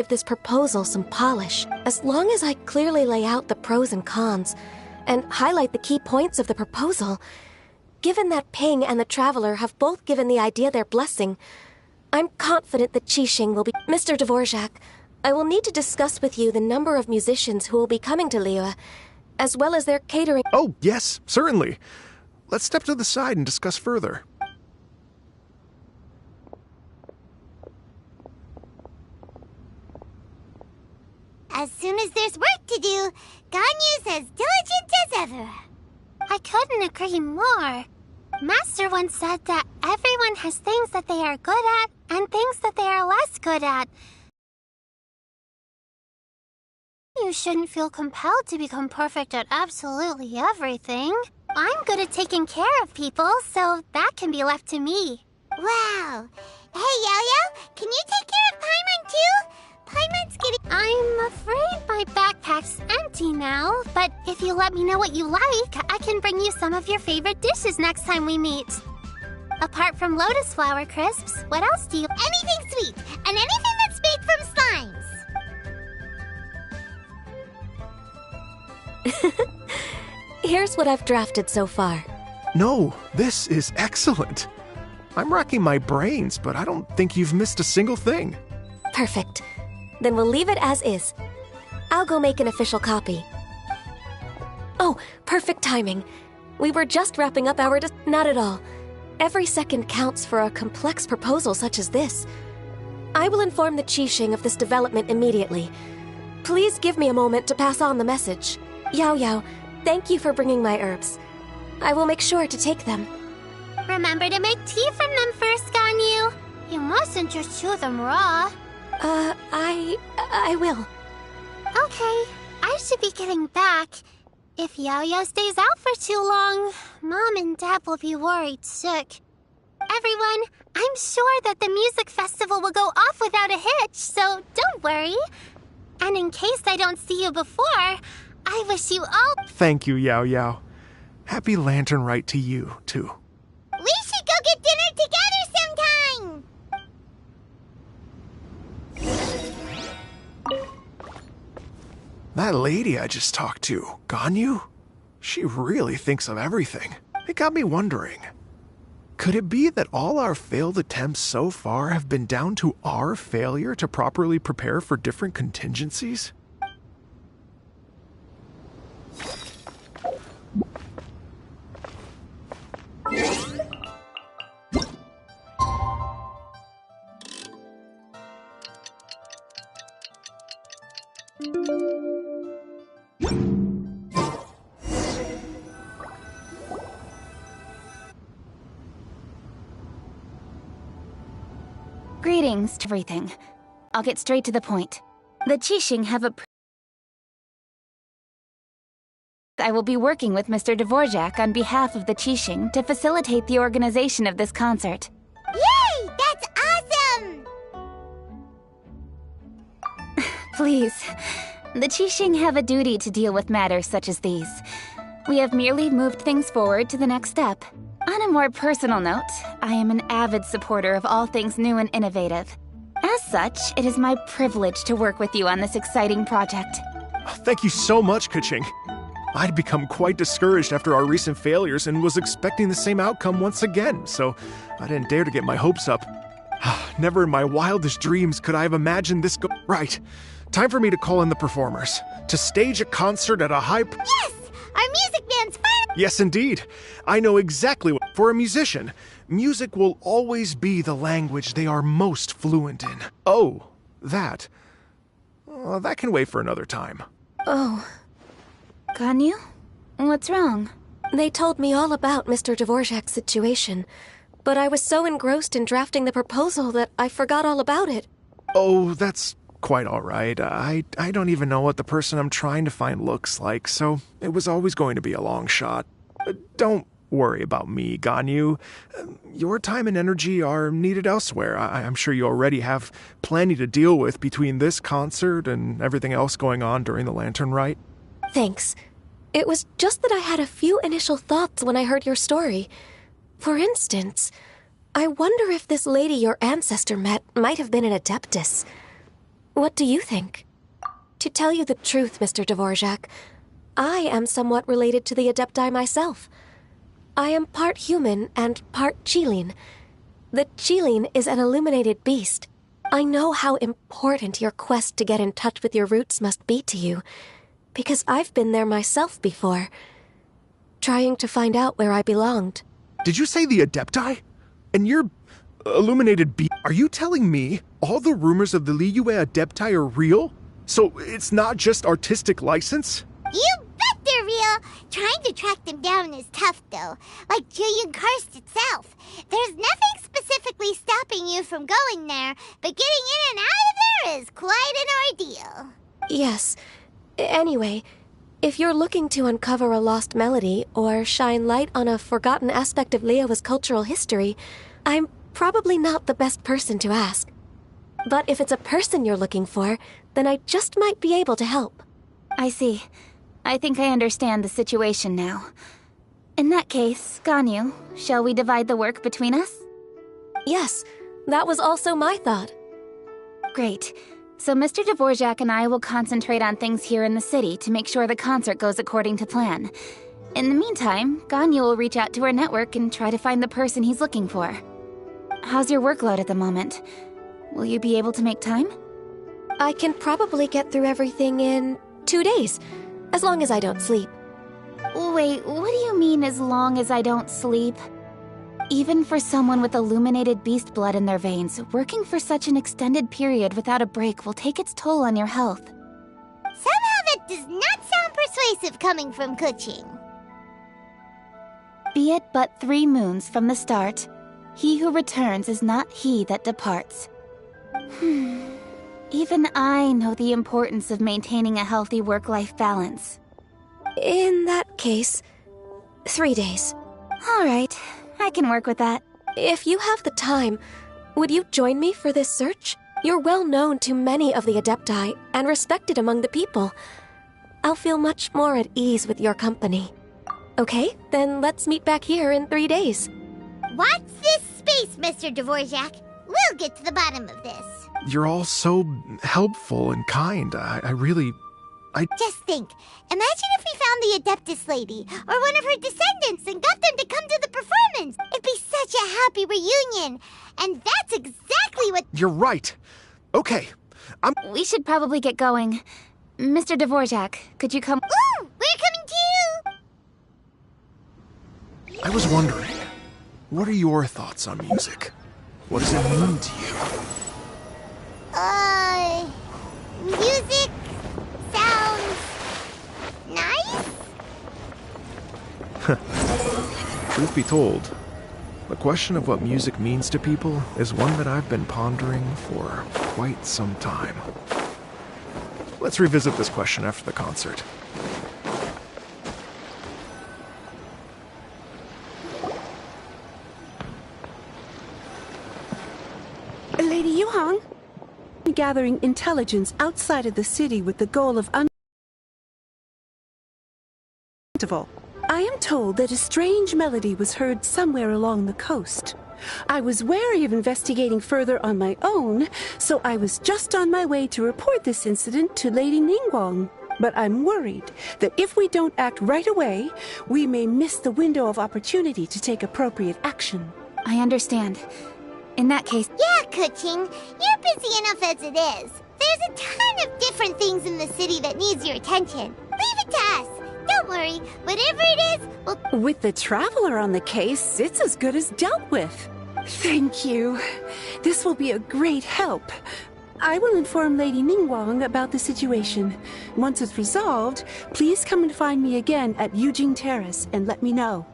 give this proposal some polish. As long as I clearly lay out the pros and cons, and highlight the key points of the proposal, given that Ping and the Traveler have both given the idea their blessing, I'm confident that Qixing will be... Mr. Dvorak, I will need to discuss with you the number of musicians who will be coming to Liyue, as well as their catering... Oh, yes, certainly. Let's step to the side and discuss further. As soon as there's work to do, Ganyu's as diligent as ever. I couldn't agree more. Master once said that everyone has things that they are good at and things that they are less good at. You shouldn't feel compelled to become perfect at absolutely everything. I'm good at taking care of people, so that can be left to me. Wow. Hey, Yo-Yo, can you take care of Paimon too? Paimon's getting... I'm afraid my backpack's empty now, but if you let me know what you like, I can bring you some of your favorite dishes next time we meet. Apart from lotus flower crisps, what else do you... Anything sweet, and anything that's made from slimes. Here's what I've drafted so far. No, this is excellent. I'm racking my brains, but I don't think you've missed a single thing. Perfect. Then we'll leave it as is. I'll go make an official copy. Oh, perfect timing. We were just wrapping up our... Not at all. Every second counts for a complex proposal such as this. I will inform the Qixing of this development immediately. Please give me a moment to pass on the message. Yao Yao, thank you for bringing my herbs. I will make sure to take them. Remember to make tea from them first, Ganyu. You mustn't just chew them raw. I will. Okay, I should be getting back. If Yo-Yo stays out for too long, Mom and Dad will be worried sick. Everyone, I'm sure that the music festival will go off without a hitch, so don't worry. And in case I don't see you before, I wish you all... Thank you, Yao Yao. Happy Lantern Rite to you, too. We should go get dinner together sometime! That lady I just talked to, Ganyu, she really thinks of everything. It got me wondering, could it be that all our failed attempts so far have been down to our failure to properly prepare for different contingencies? Greetings to everything. I'll get straight to the point. The Qixing have a... I will be working with Mr. Dvorak on behalf of the Qixing to facilitate the organization of this concert. Yay! That's awesome! Please. The Qixing have a duty to deal with matters such as these. We have merely moved things forward to the next step. On a more personal note, I am an avid supporter of all things new and innovative. As such, it is my privilege to work with you on this exciting project. Thank you so much, Keqing. I'd become quite discouraged after our recent failures and was expecting the same outcome once again, so I didn't dare to get my hopes up. Never in my wildest dreams could I have imagined this go- Right. Time for me to call in the performers. To stage a concert at a high... Yes! Our music band's fire! Yes, indeed. I know exactly what... For a musician, music will always be the language they are most fluent in. Oh, that. That can wait for another time. Oh. Ganyu? What's wrong? They told me all about Mr. Dvorak's situation, but I was so engrossed in drafting the proposal that I forgot all about it. Oh, that's quite all right. I don't even know what the person I'm trying to find looks like, so it was always going to be a long shot. Don't worry about me, Ganyu. Your time and energy are needed elsewhere. I'm sure you already have plenty to deal with between this concert and everything else going on during the Lantern Rite. Thanks. It was just that I had a few initial thoughts when I heard your story. For instance, I wonder if this lady your ancestor met might have been an adeptess. What do you think? To tell you the truth, Mr. Dvorak, I am somewhat related to the Adepti myself. I am part human and part Qilin. The Qilin is an illuminated beast. I know how important your quest to get in touch with your roots must be to you, because I've been there myself before, trying to find out where I belonged. Did you say the Adepti? And you're illuminated Are you telling me all the rumors of the Liyue Adepti are real? So it's not just artistic license? You bet they're real! Trying to track them down is tough, though. Like Julian Karst itself. There's nothing specifically stopping you from going there, but getting in and out of there is quite an ordeal. Yes. Anyway, if you're looking to uncover a lost melody or shine light on a forgotten aspect of Liyue's cultural history, I'm probably not the best person to ask. But if it's a person you're looking for, then I just might be able to help. I see. I think I understand the situation now. In that case, Ganyu, shall we divide the work between us? Yes, that was also my thought. Great. So Mr. Dvorak and I will concentrate on things here in the city to make sure the concert goes according to plan. In the meantime, Ganyu will reach out to our network and try to find the person he's looking for. How's your workload at the moment? Will you be able to make time? I can probably get through everything in 2 days, as long as I don't sleep. Wait, what do you mean as long as I don't sleep? Even for someone with illuminated beast blood in their veins, working for such an extended period without a break will take its toll on your health. Somehow that does not sound persuasive coming from Kuching. Be it but 3 moons from the start, he who returns is not he that departs. Even I know the importance of maintaining a healthy work-life balance. In that case, 3 days. All right, I can work with that. If you have the time, would you join me for this search? You're well known to many of the Adepti and respected among the people. I'll feel much more at ease with your company. Okay, then let's meet back here in 3 days. Watch this space, Mr. Dvorak. We'll get to the bottom of this. You're all so helpful and kind. Just think. Imagine if we found the Adeptus lady, or one of her descendants, and got them to come to the performance. It'd be such a happy reunion. And that's exactly what... You're right. Okay, We should probably get going. Mr. Dvorak, could you come? Ooh, we're coming to you! I was wondering, what are your thoughts on music? What does it mean to you? Music sounds nice? Truth be told, the question of what music means to people is one that I've been pondering for quite some time. Let's revisit this question after the concert. Lady Yuhang, gathering intelligence outside of the city with the goal of I am told that a strange melody was heard somewhere along the coast. I was wary of investigating further on my own, so I was just on my way to report this incident to Lady Ningguang. But I'm worried that if we don't act right away, we may miss the window of opportunity to take appropriate action. I understand. In that case... Yeah, Kuching. You're busy enough as it is. There's a ton of different things in the city that needs your attention. Leave it to us. Don't worry. Whatever it is, we'll... With the Traveler on the case, it's as good as dealt with. Thank you. This will be a great help. I will inform Lady Ningguang about the situation. Once it's resolved, please come and find me again at Yujing Terrace and let me know.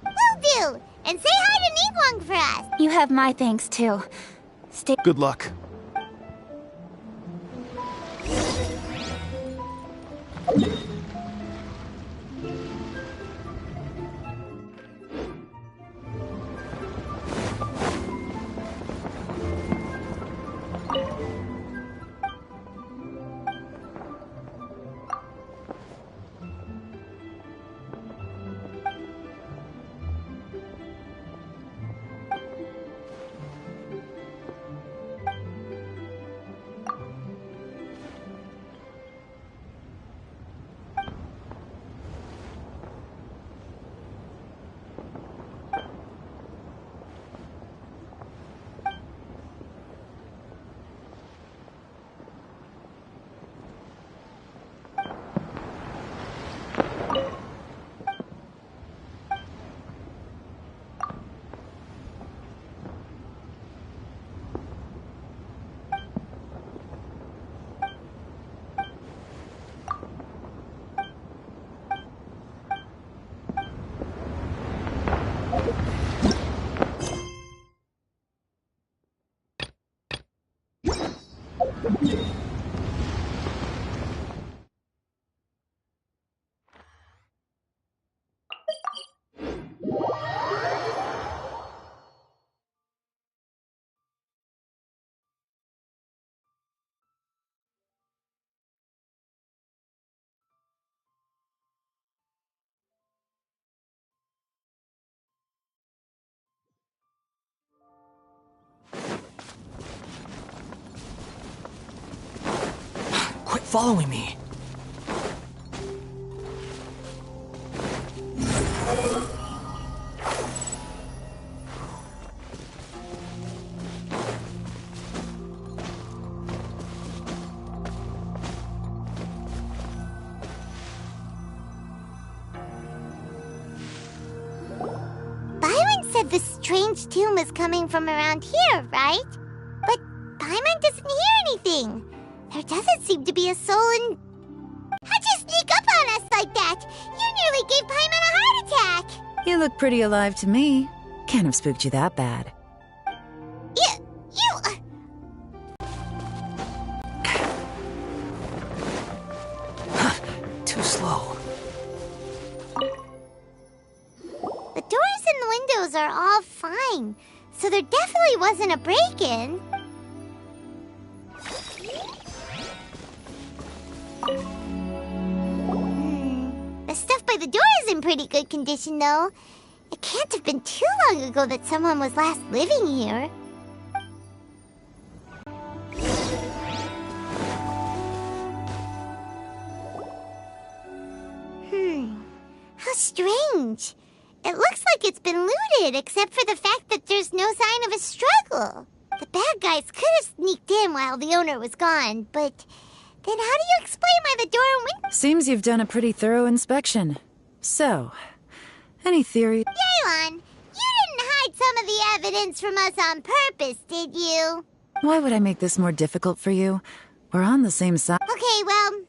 Will do. And say hi to Ningguang for us. You have my thanks, too. Stay... Good luck. following me. Byron said the strange tune was coming from around here, right? But Paimon doesn't hear anything. There doesn't seem to be a soul in... How'd you sneak up on us like that? You nearly gave Paimon a heart attack. You look pretty alive to me. Can't have spooked you that bad. Too slow. The doors and the windows are all fine, so there definitely wasn't a break-in. The stuff by the door is in pretty good condition, though. It can't have been too long ago that someone was last living here. How strange. It looks like it's been looted, except for the fact that there's no sign of a struggle. The bad guys could have sneaked in while the owner was gone, but then how do you explain why the door and window... Seems you've done a pretty thorough inspection. So, any theory? Yelan, you didn't hide some of the evidence from us on purpose, did you? Why would I make this more difficult for you? We're on the same side. Okay, well...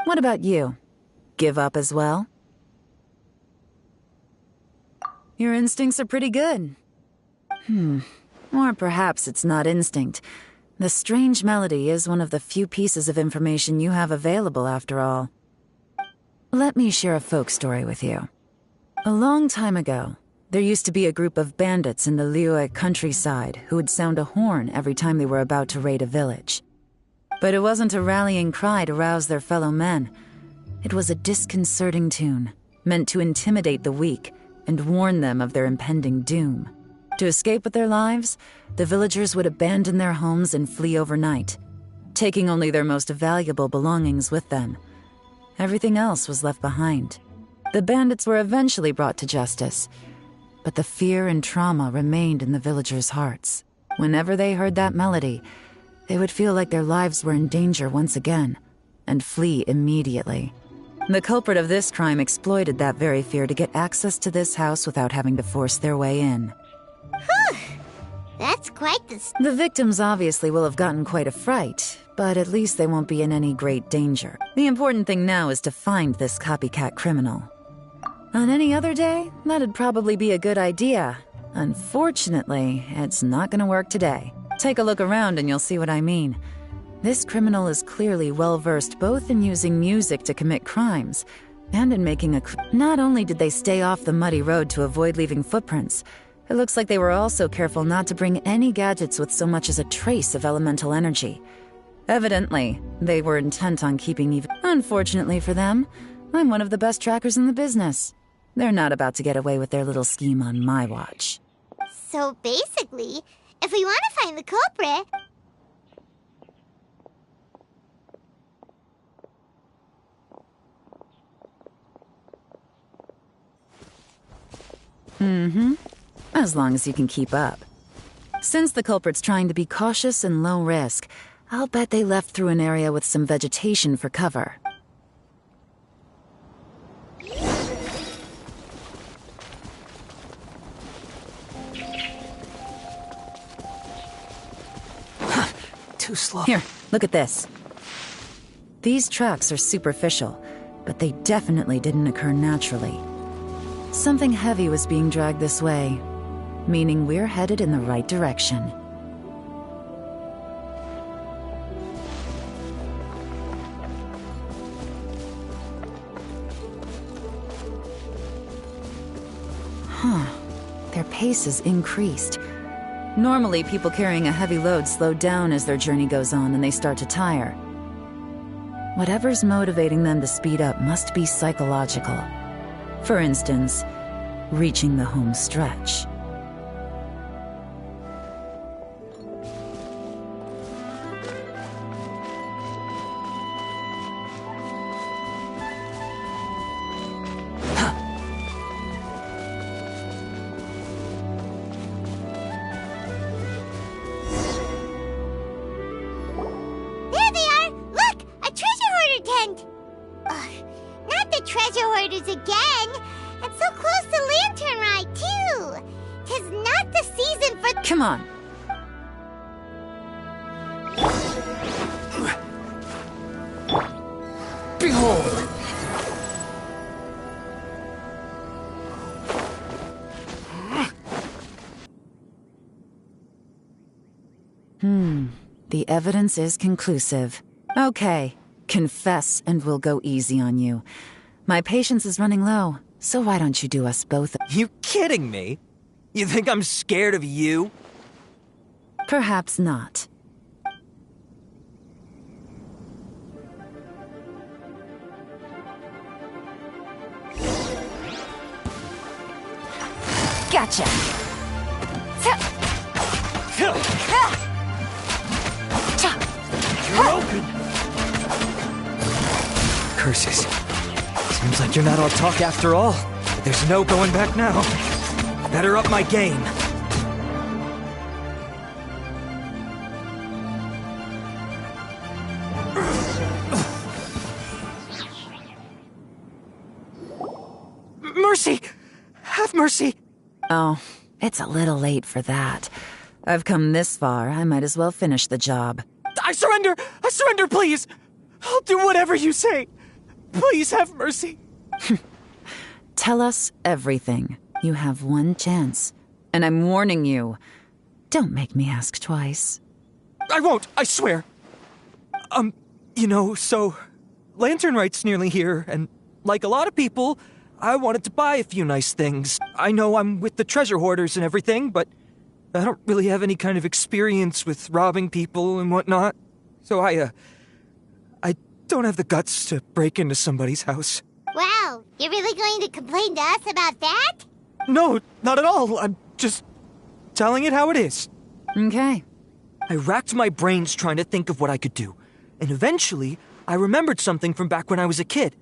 What about you? Give up as well? Your instincts are pretty good. Or perhaps it's not instinct. The strange melody is one of the few pieces of information you have available, after all. Let me share a folk story with you. A long time ago, there used to be a group of bandits in the Liyue countryside who would sound a horn every time they were about to raid a village. But it wasn't a rallying cry to rouse their fellow men. It was a disconcerting tune, meant to intimidate the weak and warn them of their impending doom. To escape with their lives, the villagers would abandon their homes and flee overnight, taking only their most valuable belongings with them. Everything else was left behind. The bandits were eventually brought to justice, but the fear and trauma remained in the villagers' hearts. Whenever they heard that melody, they would feel like their lives were in danger once again, and flee immediately. The culprit of this crime exploited that very fear to get access to this house without having to force their way in. That's quite The victims obviously will have gotten quite a fright, but at least they won't be in any great danger. The important thing now is to find this copycat criminal. On any other day, that'd probably be a good idea. Unfortunately, it's not gonna work today. Take a look around and you'll see what I mean. This criminal is clearly well-versed both in using music to commit crimes and in making Not only did they stay off the muddy road to avoid leaving footprints, it looks like they were also careful not to bring any gadgets with so much as a trace of elemental energy. Evidently, they were intent on keeping even... Unfortunately for them, I'm one of the best trackers in the business. They're not about to get away with their little scheme on my watch. So basically, if we want to find the culprit... As long as you can keep up. Since the culprit's trying to be cautious and low risk, I'll bet they left through an area with some vegetation for cover. Too slow. Here, look at this. These tracks are superficial, but they definitely didn't occur naturally. Something heavy was being dragged this way, meaning we're headed in the right direction. Their pace has increased. Normally, people carrying a heavy load slow down as their journey goes on and they start to tire. Whatever's motivating them to speed up must be psychological. For instance, reaching the home stretch. the treasure hoarders again. And so close to Lantern Ride, too. 'Tis not the season for... Come on. Behold! The evidence is conclusive. Okay, confess and we'll go easy on you. My patience is running low, so why don't you do us both? You kidding me? You think I'm scared of you? Perhaps not. Gotcha! You're open! Curses. Seems like you're not all talk after all. But there's no going back now. Better up my game. Mercy! Have mercy! Oh, it's a little late for that. I've come this far, I might as well finish the job. I surrender! I surrender, please! I'll do whatever you say. Please have mercy. Tell us everything. You have one chance. And I'm warning you. Don't make me ask twice. I won't, I swear. So Lantern Right's nearly here, and like a lot of people, I wanted to buy a few nice things. I know I'm with the treasure hoarders and everything, but I don't really have any kind of experience with robbing people and whatnot. So I don't have the guts to break into somebody's house. Wow, you're really going to complain to us about that? No, not at all. I'm just telling it how it is. Okay. I racked my brains trying to think of what I could do, and eventually I remembered something from back when I was a kid.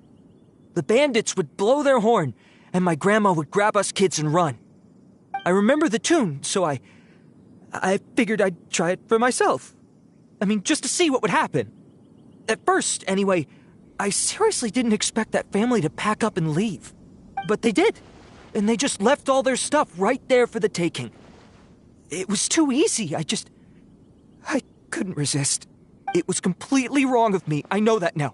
The bandits would blow their horn, and my grandma would grab us kids and run. I remember the tune, so I figured I'd try it for myself. I mean, just to see what would happen. At first, anyway, I seriously didn't expect that family to pack up and leave. But they did, and they just left all their stuff right there for the taking. It was too easy, I couldn't resist. It was completely wrong of me, I know that now.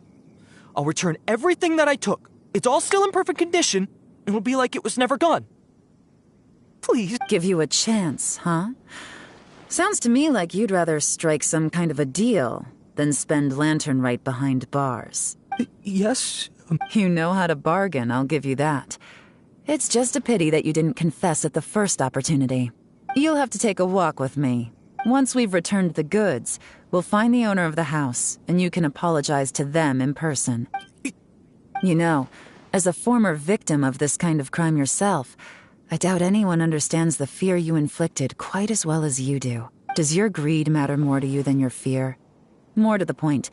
I'll return everything that I took. It's all still in perfect condition, and it'll be like it was never gone. Please. Give you a chance, huh? Sounds to me like you'd rather strike some kind of a deal than spend Lantern Right behind bars. Yes? You know how to bargain, I'll give you that. It's just a pity that you didn't confess at the first opportunity. You'll have to take a walk with me. Once we've returned the goods, we'll find the owner of the house, and you can apologize to them in person. You know, as a former victim of this kind of crime yourself, I doubt anyone understands the fear you inflicted quite as well as you do. Does your greed matter more to you than your fear? More to the point,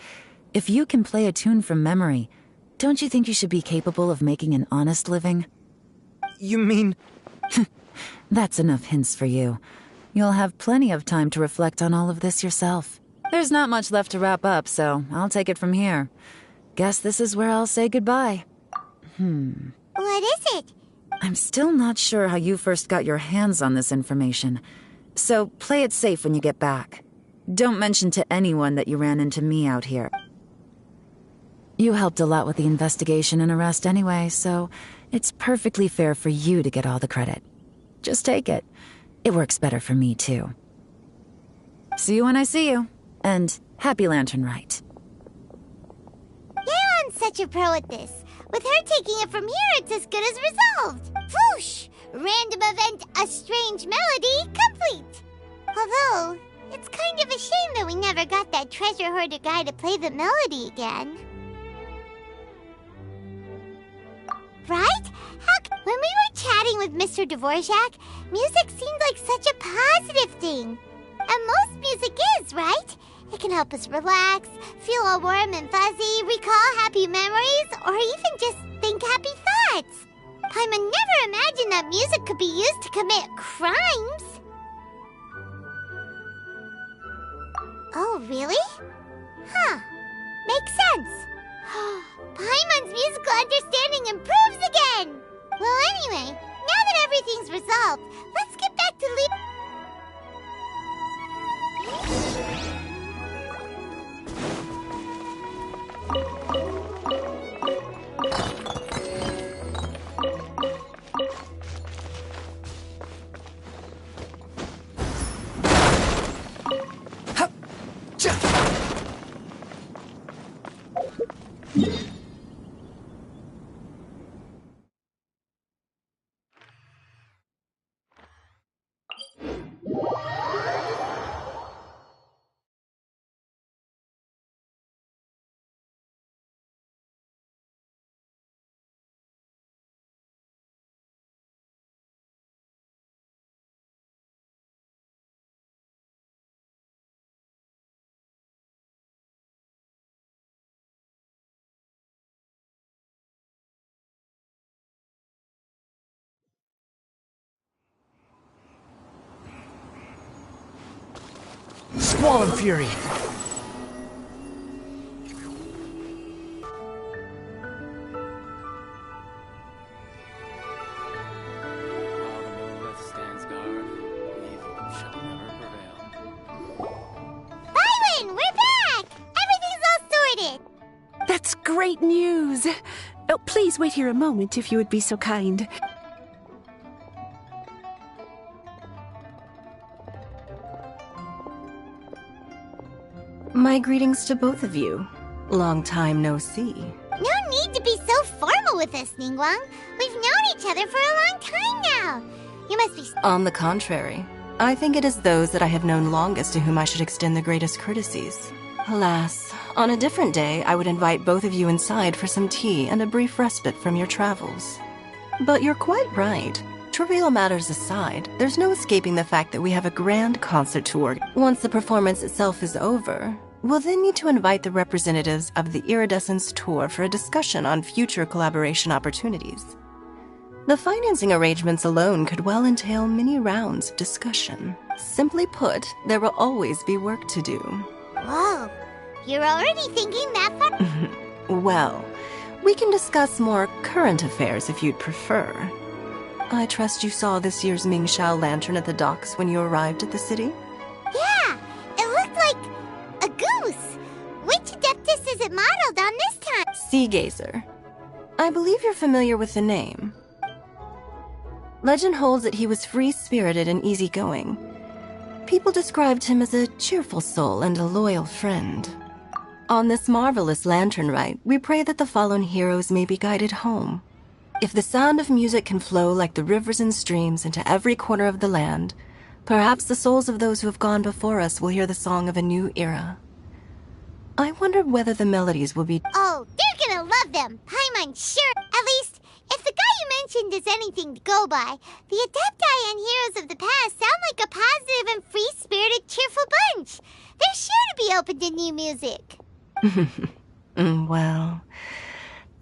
if you can play a tune from memory, don't you think you should be capable of making an honest living? You mean... That's enough hints for you. You'll have plenty of time to reflect on all of this yourself. There's not much left to wrap up, so I'll take it from here. Guess this is where I'll say goodbye. What is it? I'm still not sure how you first got your hands on this information, so play it safe when you get back. Don't mention to anyone that you ran into me out here. You helped a lot with the investigation and arrest anyway, so it's perfectly fair for you to get all the credit. Just take it. It works better for me, too. See you when I see you, and happy Lantern Right. Yeon's such a pro at this. With her taking it from here, it's as good as resolved. Whoosh! Random event, a strange melody, complete. Although, it's kind of a shame that we never got that treasure hoarder guy to play the melody again. Right? When we were chatting with Mr. Dvorak, music seemed like such a positive thing. And most music is, right? It can help us relax, feel all warm and fuzzy, recall happy memories, or even just think happy thoughts. Paimon never imagined that music could be used to commit crimes. Oh, really? Huh. Makes sense. Paimon Ningguang's musical understanding improves again! Well, anyway, now that everything's resolved, let's get back to Squall and Fury! Byron, we're back! Everything's all sorted! That's great news! Oh, please wait here a moment if you would be so kind. My greetings to both of you. Long time no see. No need to be so formal with us, Ningguang. We've known each other for a long time now. You must be... On the contrary, I think it is those that I have known longest to whom I should extend the greatest courtesies. Alas, on a different day, I would invite both of you inside for some tea and a brief respite from your travels. But you're quite right. Trivial matters aside, there's no escaping the fact that we have a grand concert to organize. Once the performance itself is over, we'll then need to invite the representatives of the Iridescence Tour for a discussion on future collaboration opportunities. The financing arrangements alone could well entail many rounds of discussion. Simply put, there will always be work to do. Whoa, you're already thinking that far? Well, we can discuss more current affairs if you'd prefer. I trust you saw this year's Mingxiao lantern at the docks when you arrived at the city? Yeah, it looked like a goose. Which Adeptus is it modeled on this time? Sea Gazer. I believe you're familiar with the name. Legend holds that he was free-spirited and easygoing. People described him as a cheerful soul and a loyal friend. On this marvelous lantern rite, we pray that the fallen heroes may be guided home. If the sound of music can flow like the rivers and streams into every corner of the land, perhaps the souls of those who have gone before us will hear the song of a new era. I wonder whether the melodies will be... Oh, they're gonna love them, I'm sure. At least, if the guy you mentioned is anything to go by, the Adepti and heroes of the past sound like a positive and free-spirited, cheerful bunch. They're sure to be open to new music. Well,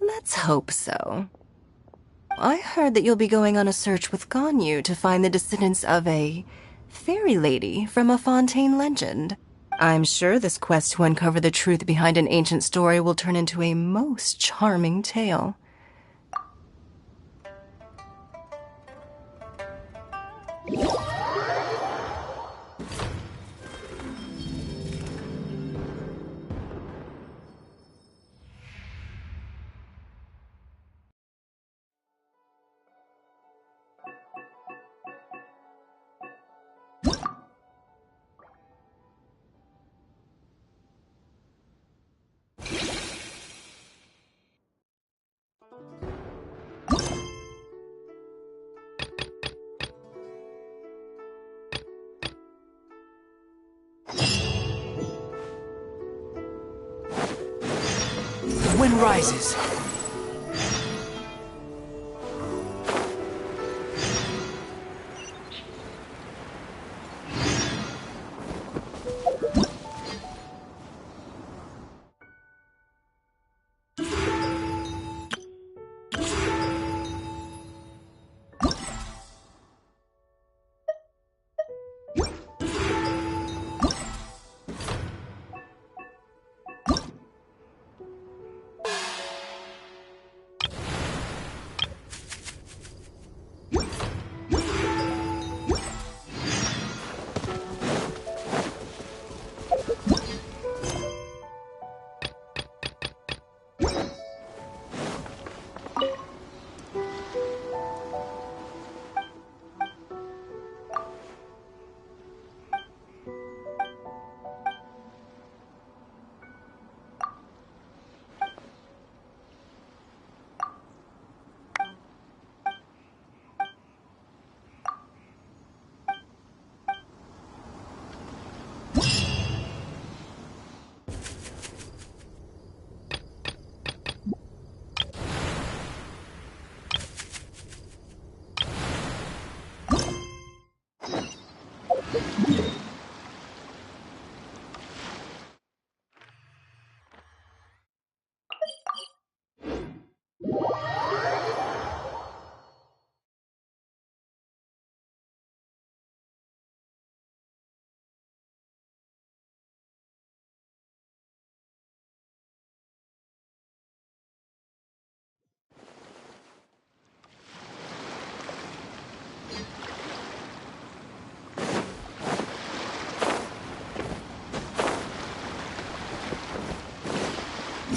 let's hope so. I heard that you'll be going on a search with Ganyu to find the descendants of a fairy lady from a Fontaine legend. I'm sure this quest to uncover the truth behind an ancient story will turn into a most charming tale. The wind rises.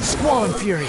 Squall and Fury!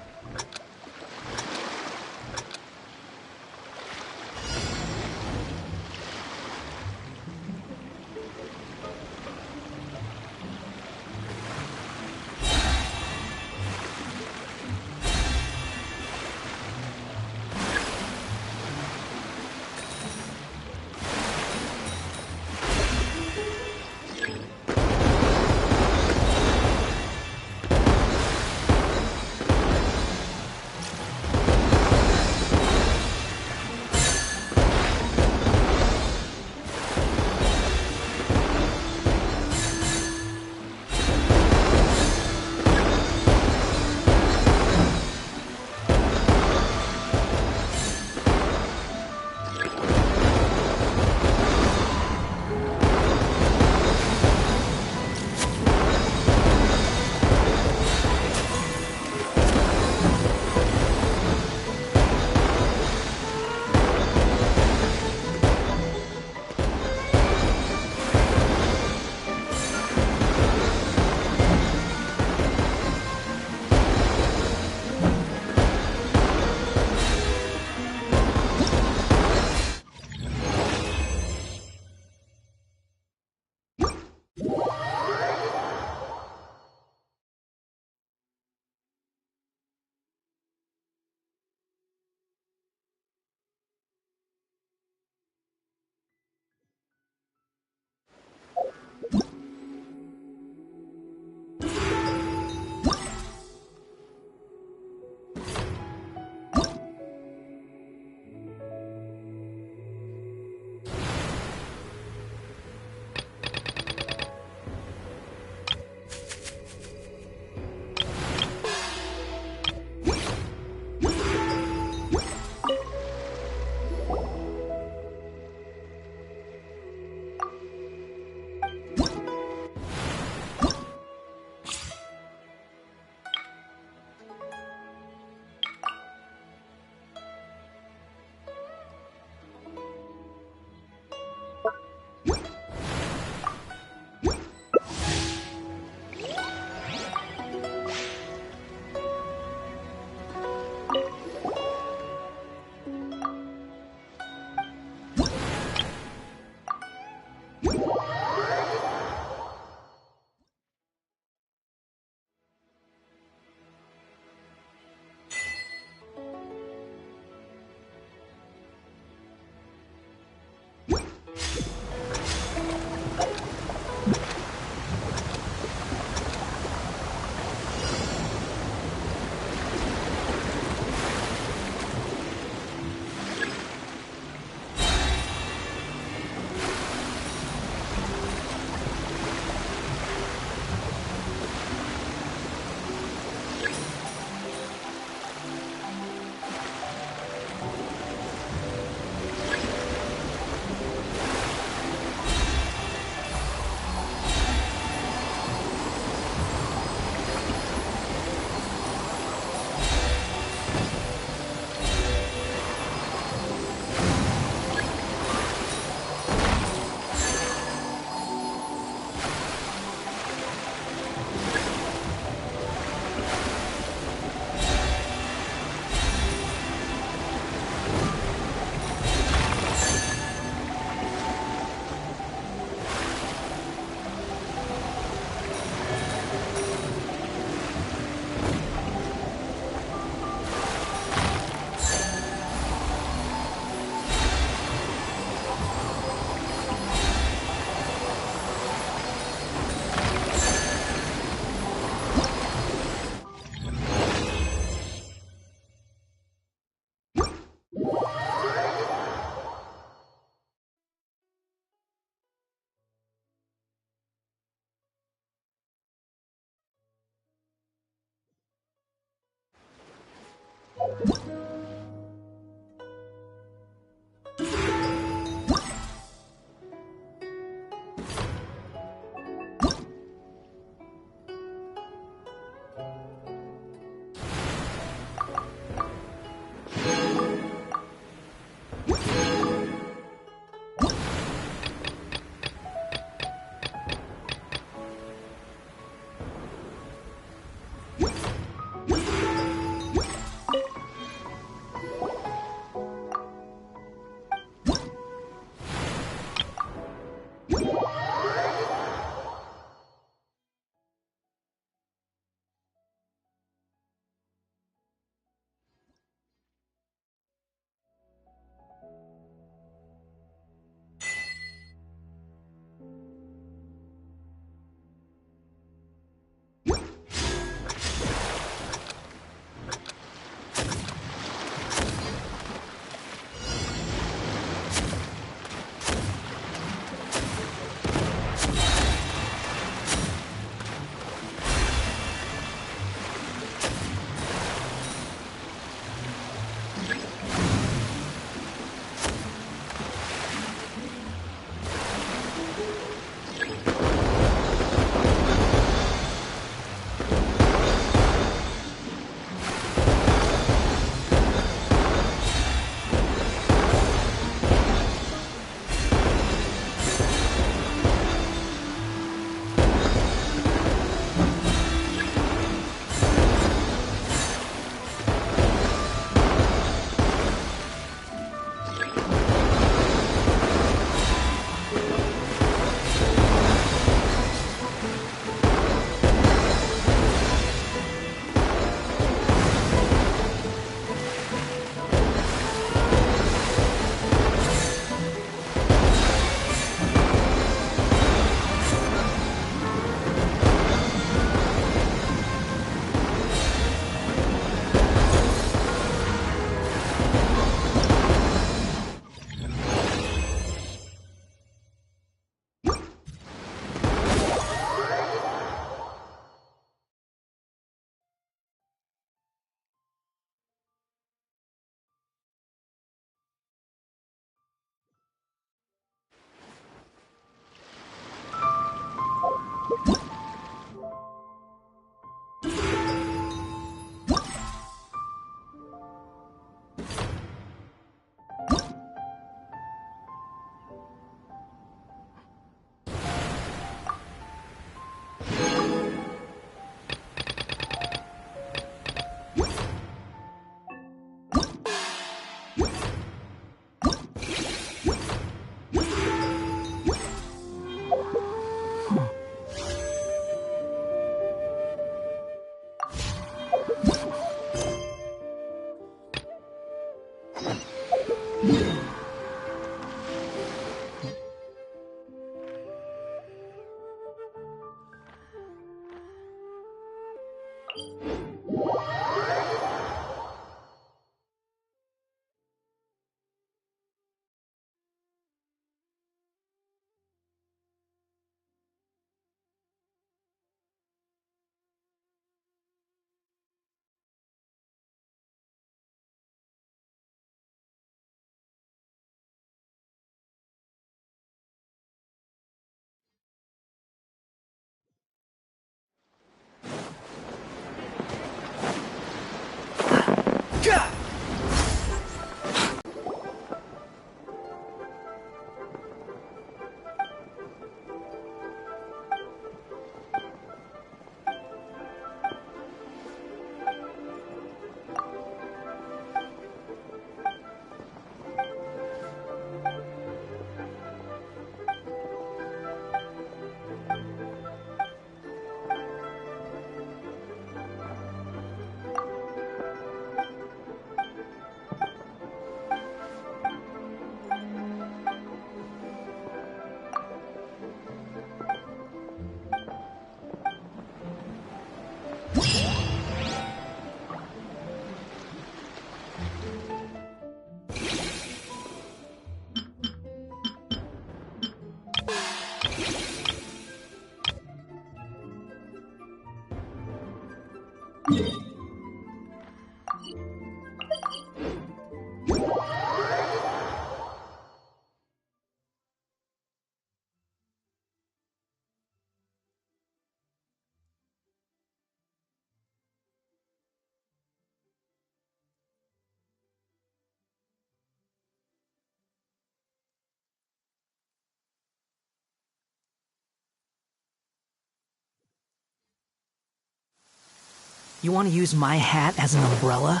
You want to use my hat as an umbrella?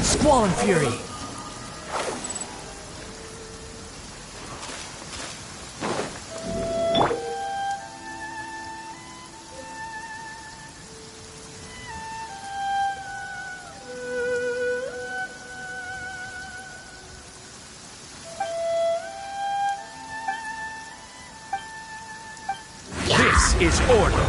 Squall and Fury! This is order.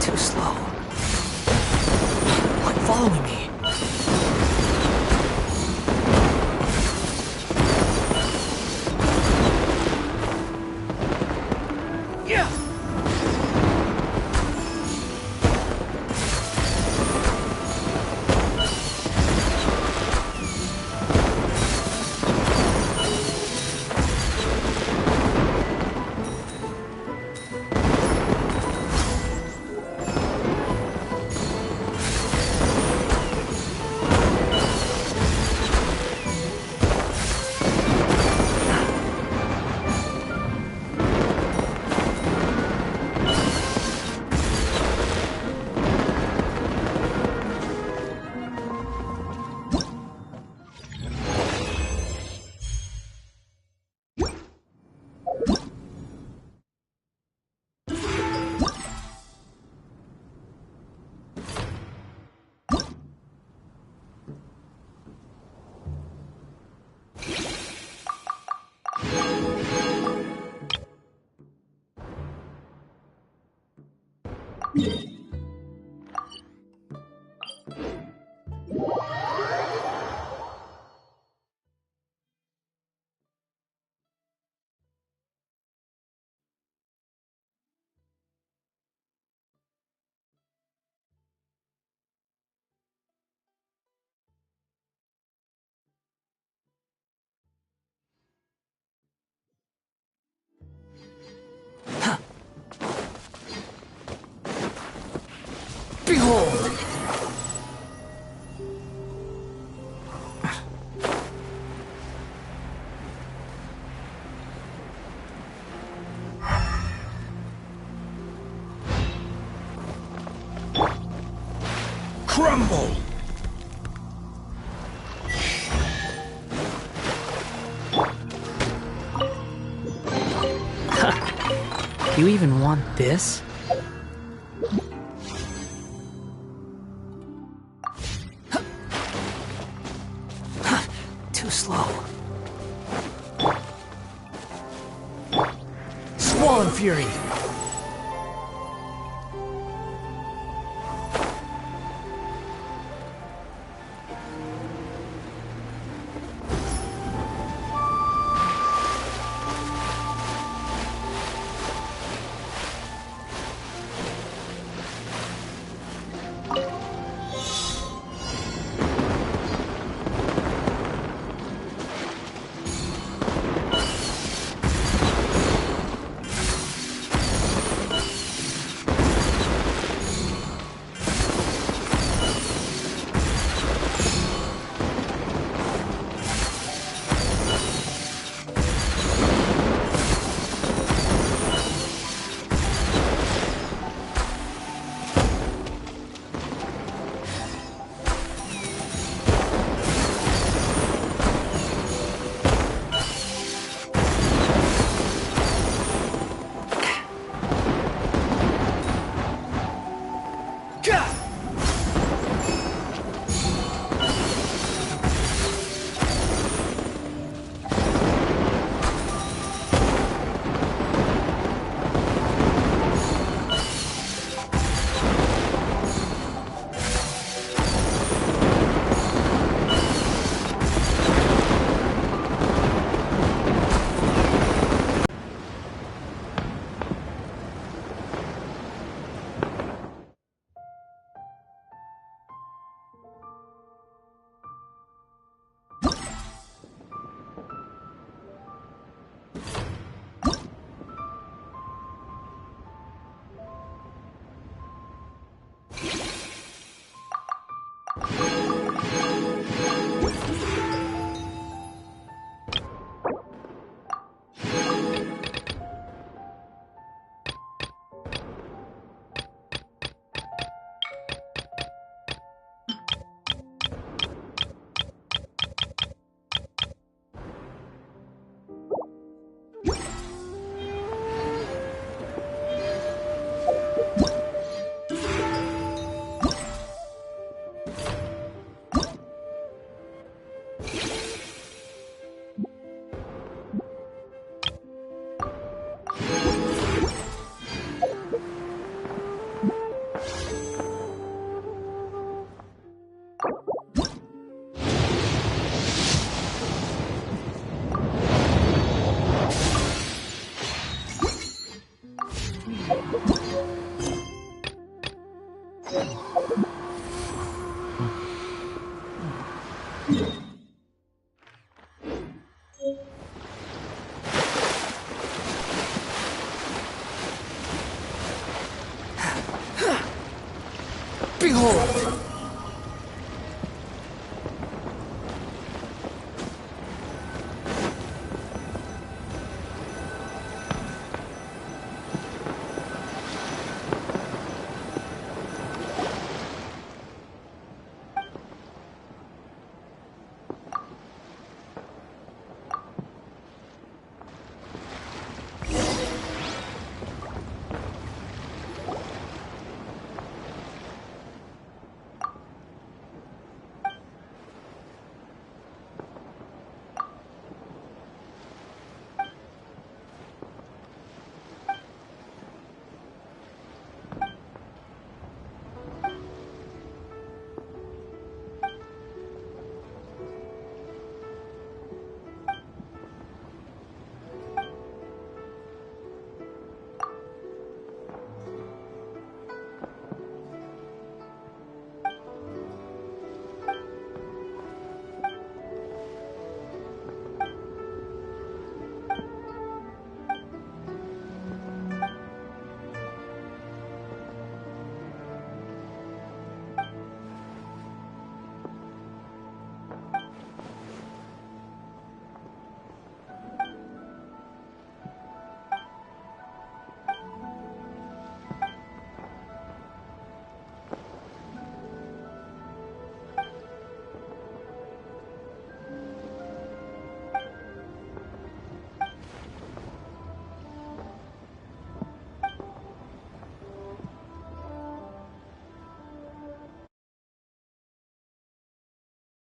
Too slow. Quit following me. Yeah! Behold! Crumble! You even want this? Too slow. Squall and Fury! cold.